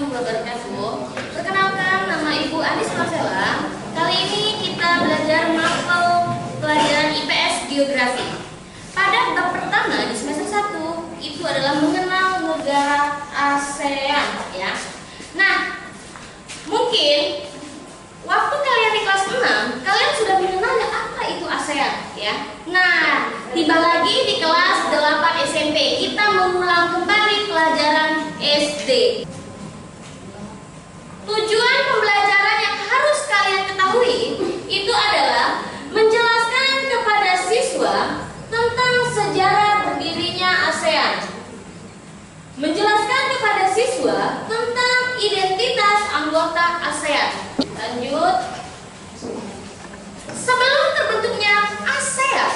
warahmatullahi wabarakatuh. Perkenalkan, nama Ibu Anis Marcella. Kali ini kita belajar mapel pelajaran IPS Geografi. Pada bab pertama di semester 1 itu adalah mengenal negara ASEAN, ya. Nah, mungkin waktu kalian di kelas 6 kalian sudah mengenal apa itu ASEAN, ya. Nah, tiba lagi di kelas 8 SMP kita mengulang kembali pelajaran SD. Tujuan pembelajaran yang harus kalian ketahui itu adalah menjelaskan kepada siswa tentang sejarah berdirinya ASEAN, menjelaskan kepada siswa tentang identitas anggota ASEAN. Lanjut. Sebelum terbentuknya ASEAN,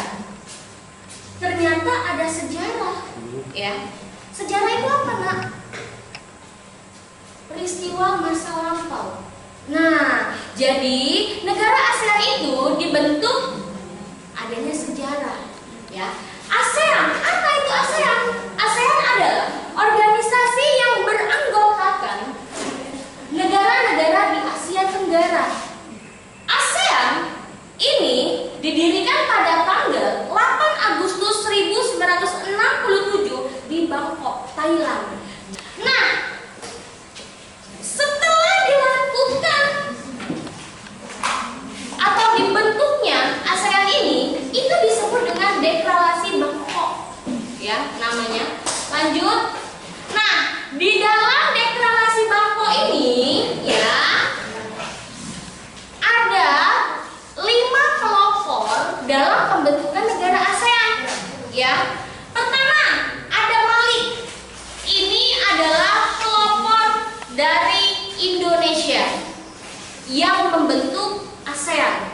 ternyata ada sejarah, ya. Sejarah itu apa, Nak? Peristiwa masa lampau. Nah, jadi negara ASEAN itu dibentuk adanya sejarah, ya. ASEAN, apa itu ASEAN? ASEAN adalah organisasi yang beranggotakan negara-negara di Asia Tenggara. ASEAN ini didirikan pada tanggal 8 Agustus 1967 di Bangkok, Thailand. Nah, setelah dilakukan atau dibentuknya ASEAN ini, itu disebut dengan Deklarasi Bangkok, ya namanya. Lanjut. Nah, di dalam Deklarasi Bangkok ini, ya, ada 5 pelopor dalam pembentukan negara ASEAN, ya. Pertama, ada Malik. Ini adalah pelopor dari Indonesia yang membentuk ASEAN.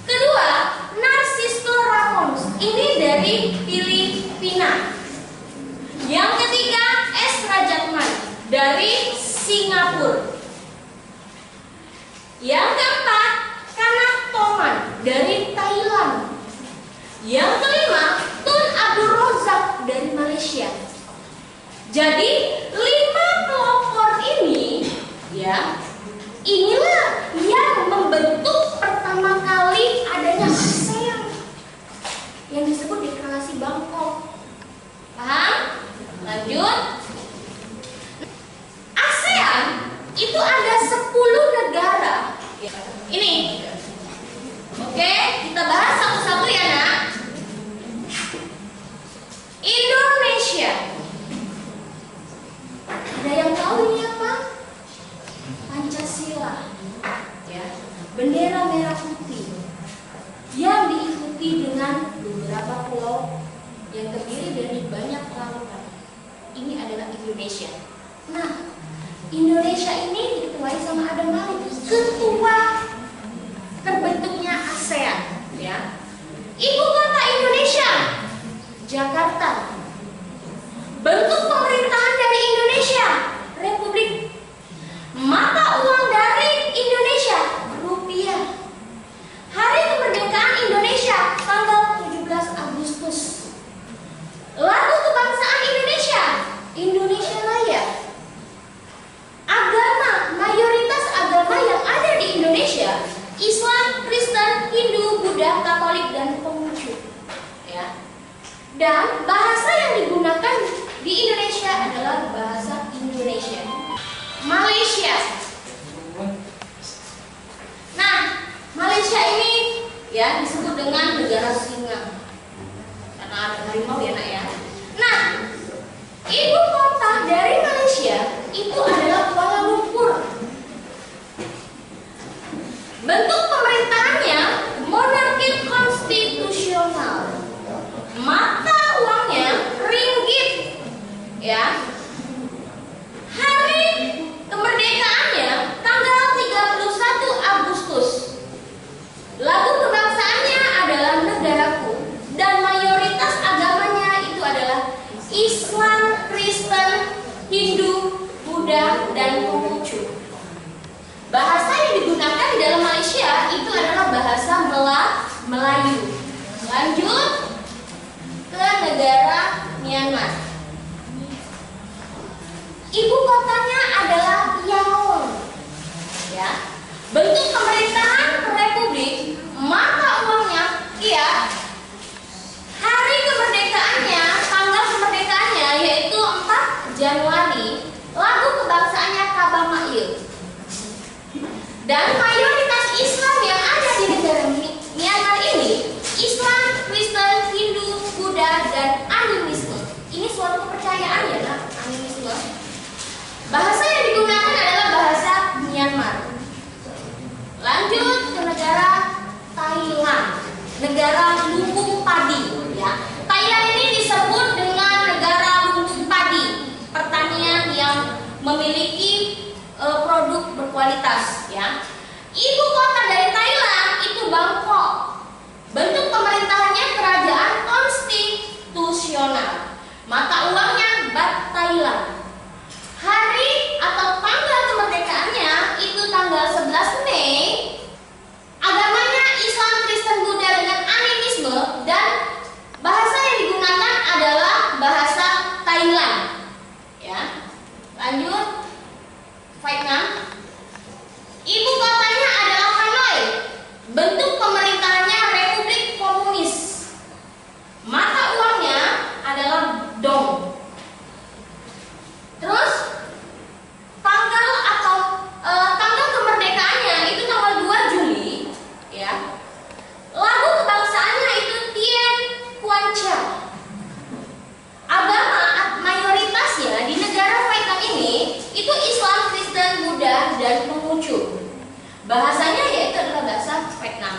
Kedua, Narciso Ramos. Ini dari Filipina. Yang ketiga, S. Rajatman dari Singapura. Yang keempat, Kanak Toman dari Thailand. Yang kelima, Tun Abdul Razak dari Malaysia. Jadi 5 pelopor ini, ya, inilah yang membentuk pertama kali adanya ASEAN yang disebut Deklarasi Bangkok. Paham? Lanjut. ASEAN itu ada 10 negara. Ini. Oke, kita bahas satu-satu ya, Nak. Indonesia. Ada yang tahu ini apa? Pancasila, ya, bendera merah putih yang diikuti dengan beberapa pulau yang terdiri dari banyak lautan. Ini adalah Indonesia. Nah, Indonesia ini diketuai sama Adam Malik, ketua terbentuknya ASEAN, ya. Ibu kota Indonesia, Jakarta. Bentuk pemerintahan dari Indonesia, Republik. Mata uang dari Indonesia, rupiah. Hari kemerdekaan Indonesia, tanggal 17 Agustus. Lagu kebangsaan Indonesia, Indonesia Raya. Agama, mayoritas agama yang ada di Indonesia, Islam, Kristen, Hindu, Buddha, Katolik, dan Konghucu, ya. Dan bahasa yang digunakan di Indonesia adalah bahasa Indonesia. Malaysia. Nah, Malaysia ini, ya, disebut dengan negara singa karena ada harimau, ya, Nak, ya. Nah, ibu kota dari Malaysia itu adalah Kuala Lumpur. Bentuk pemerintahannya monarki konstitusional. Mata uangnya ringgit, ya. Hari kemerdekaannya tanggal 31 Agustus. Lagu kebangsaannya adalah Negaraku dan mayoritas agamanya itu adalah Islam, Kristen, Hindu, Buddha, dan Konghucu. Bahasa yang digunakan di dalam Malaysia itu adalah bahasa Melayu. Lanjut ke negara Myanmar. Ibu kotanya adalah ya. Bentuk pemerintahan republik, mata uangnya kyat. Hari kemerdekaannya, tanggal kemerdekaannya yaitu 4 Januari. Lagu kebangsaannya Kabamail. Dan mayoritas Islam yang ada di negara Myanmar ini Islam, Kristen, Hindu, Buddha, dan animisme. Ini suatu kepercayaan ya, nah, animisme. Bahasa yang digunakan adalah bahasa Myanmar. Lanjut ke negara Thailand, negara lumbung padi. Ya, Thailand ini disebut dengan negara lumbung padi, pertanian yang memiliki produk berkualitas. Ya, ibu kota dari Thailand itu Bangkok. Bentuk pemerintahannya kerajaan konstitusional. Mata uangnya Baht Thailand. Hari atau tanggal kemerdekaannya itu tanggal 11 Mei. Agamanya Islam, Kristen, Buddha dengan animisme, dan bahasa yang digunakan adalah bahasa Thailand. Ya. Lanjut. Vietnam. Ibu kotanya adalah Hanoi. Bentuk pemerintahannya Republik Komunis. Mata uangnya adalah dong. Terus tanggal atau tanggal kemerdekaannya itu tanggal 2 Juli, ya. Lagu kebangsaannya itu Tien Quan Cha. Agama mayoritasnya di negara Vietnam ini itu Islam, Kristen, Buddha, dan Konghucu. Bahasanya yaitu adalah bahasa Vietnam.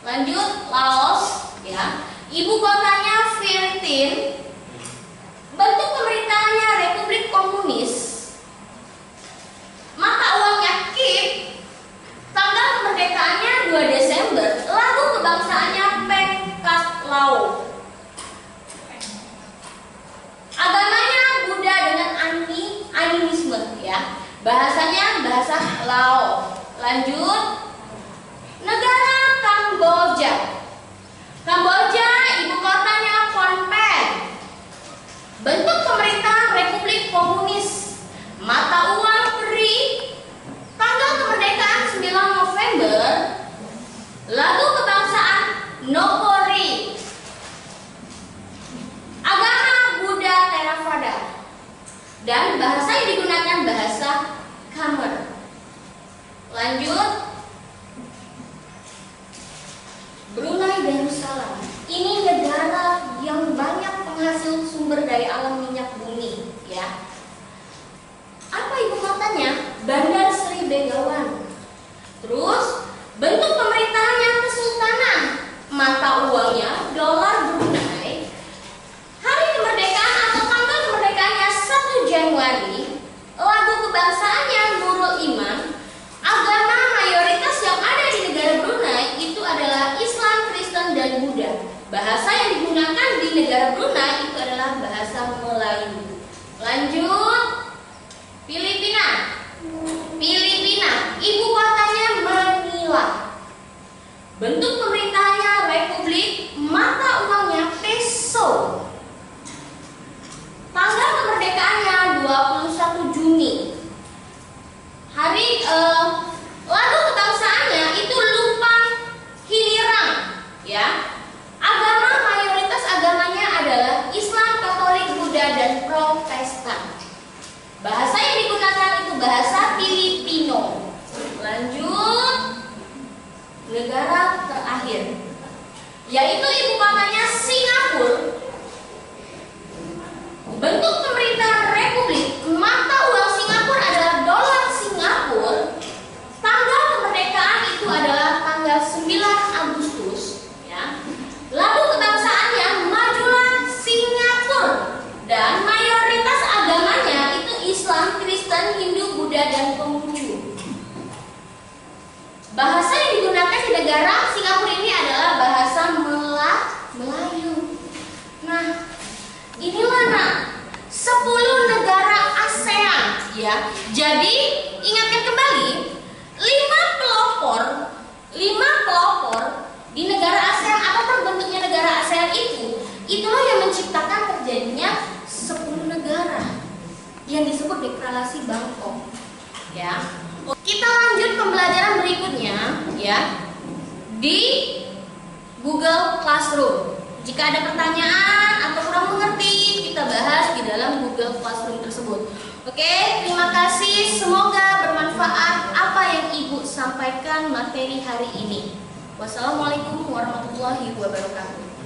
Lanjut Laos, ya. Ibu kotanya Vientiane. Bentuk pemerintahannya Republik Komunis. Mata uangnya Kip. Tanggal kemerdekaannya 2 Desember. Lagu kebangsaannya Pek Kat Lao. Agamanya Buddha dengan animisme, ya. Bahasanya bahasa Lao. Lanjut negara Kamboja. Kamboja ibu kotanya Phnom Penh. Bentuk pemerintahan Republik Komunis. Mata uang Pri. Tanggal kemerdekaan 9 November. Lagu kebangsaan Nopori. Agama Buddha Theravada. Dan bahasa yang digunakan bahasa Khmer. Lanjut Brunei Darussalam. Ini negara yang banyak penghasil sumber daya alam minyak bumi, ya. Apa ibu kotanya? Bandar Seri Begawan. Terus bentuk pemerintahannya kesultanan. Mata uangnya dolar Brunei. Hari kemerdekaan atau tanggal kemerdekaannya 1 Januari. Lagu kebangsaannya Nurul Iman. Agama mayoritas yang ada di negara Brunei itu adalah Islam, Kristen, dan Buddha. Bahasa yang digunakan di negara Brunei itu adalah bahasa Melayu. Lanjut Filipina. Filipina, ibu kotanya Manila. Bentuk pemerintahannya republik, mata uangnya peso. Tanggal kemerdekaannya 21 Juni. Hari lagu kebangsaannya itu Lumpang Hilirang, ya. Agama mayoritas agamanya adalah Islam, Katolik, Buddha, dan Protestan. Bahasa yang digunakan itu bahasa Filipino. Lanjut negara terakhir, yaitu ibu kotanya Singapura. Bentuk pemerintahan republik, mata uang Singapura adalah dolar Singapura. Tanggal kemerdekaan itu adalah tanggal 9 Agustus, ya. Lalu kebangsaannya Majulah Singapura, dan mayoritas agamanya itu Islam, Kristen, Hindu, Buddha, dan Konghucu. Bahasa yang digunakan di negara Singapura ini adalah bahasa Melayu. Nah, inilah 10 negara ASEAN, ya. Jadi ingatkan kembali 5 pelopor di negara ASEAN apapun bentuknya negara ASEAN itulah yang menciptakan terjadinya 10 negara yang disebut deklarasi Bangkok, ya. Kita lanjut pembelajaran berikutnya ya di Google Classroom. Jika ada pertanyaan atau kurang mengerti, kita bahas di dalam Google Classroom tersebut. Oke, terima kasih. Semoga bermanfaat apa yang Ibu sampaikan materi hari ini. Wassalamualaikum warahmatullahi wabarakatuh.